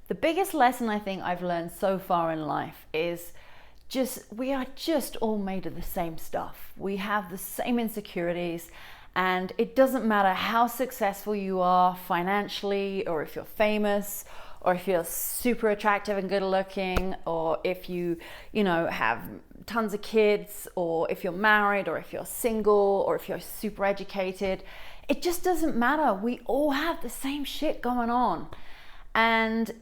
The biggest lesson I think I've learned so far in life is we are just all made of the same stuff. We have the same insecurities, and it doesn't matter how successful you are financially, or if you're famous, or if you're super attractive and good looking, or if you have tons of kids, or if you're married, or if you're single, or if you're super educated. It just doesn't matter. We all have the same shit going on. And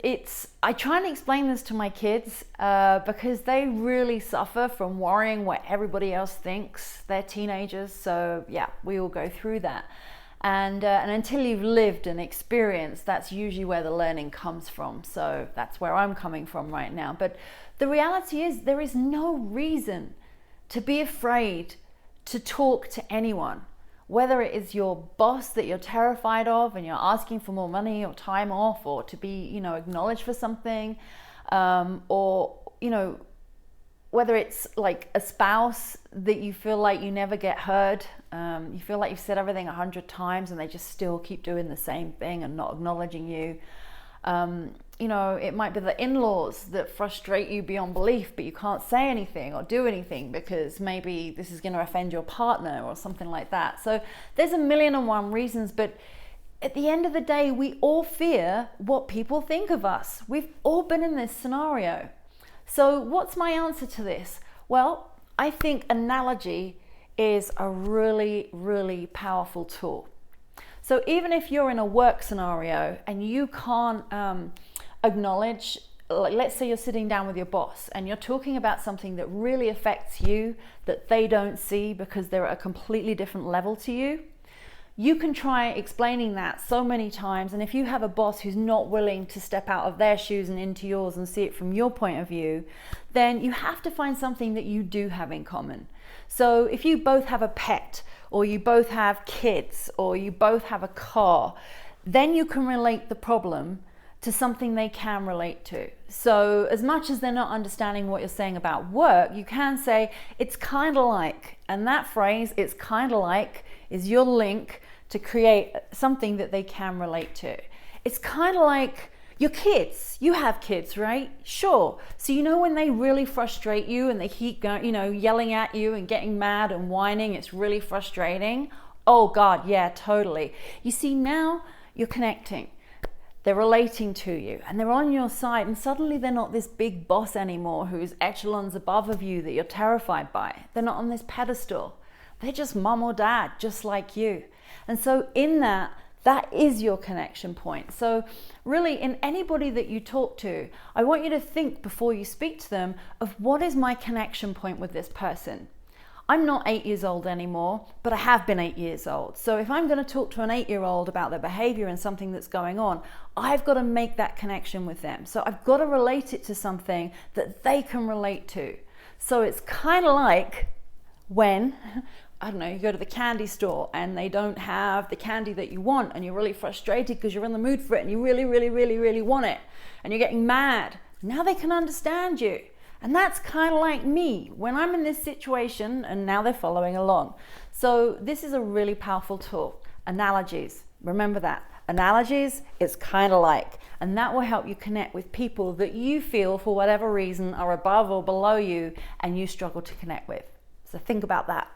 I try and explain this to my kids because they really suffer from worrying what everybody else thinks. They're teenagers, so yeah, we all go through that. And until you've lived and experienced, that's usually where the learning comes from. So that's where I'm coming from right now. But the reality is, there is no reason to be afraid to talk to anyone. Whether it is your boss that you're terrified of and you're asking for more money or time off, or to be, acknowledged for something, or whether it's like a spouse that you feel like you never get heard, you feel like you've said everything 100 times and they just still keep doing the same thing and not acknowledging you. It might be the in-laws that frustrate you beyond belief, but you can't say anything or do anything because maybe this is going to offend your partner or something like that. So there's a million and one reasons, but at the end of the day, we all fear what people think of us. We've all been in this scenario. So what's my answer to this? Well, I think analogy is a really, really powerful tool. So even if you're in a work scenario and you can't acknowledge, like let's say you're sitting down with your boss and you're talking about something that really affects you that they don't see because they're at a completely different level to you, you can try explaining that so many times. And if you have a boss who's not willing to step out of their shoes and into yours and see it from your point of view, then you have to find something that you do have in common. So if you both have a pet, or you both have kids, or you both have a car, then you can relate the problem to something they can relate to. So as much as they're not understanding what you're saying about work, you can say, it's kind of like, and that phrase, it's kind of like, is your link to create something that they can relate to. It's kind of like your kids. You have kids, right? Sure. So when they really frustrate you and they keep going, yelling at you and getting mad and whining, it's really frustrating. Oh God, yeah, totally. You see, now you're connecting. They're relating to you and they're on your side, and suddenly they're not this big boss anymore who's echelons above of you that you're terrified by. They're not on this pedestal. They're just mom or dad, just like you. And so in that is your connection point. So really, in anybody that you talk to, I want you to think before you speak to them of, what is my connection point with this person? I'm not 8 years old anymore, but I have been 8 years old. So if I'm going to talk to an 8-year-old about their behavior and something that's going on, I've got to make that connection with them. So I've got to relate it to something that they can relate to. So it's kind of like when, I don't know, you go to the candy store and they don't have the candy that you want, and you're really frustrated because you're in the mood for it and you really, really, really, really want it, and you're getting mad. Now they can understand you. And that's kind of like me when I'm in this situation, and now they're following along. So this is a really powerful tool. Analogies. Remember that. Analogies, it's kind of like, and that will help you connect with people that you feel for whatever reason are above or below you and you struggle to connect with. So think about that.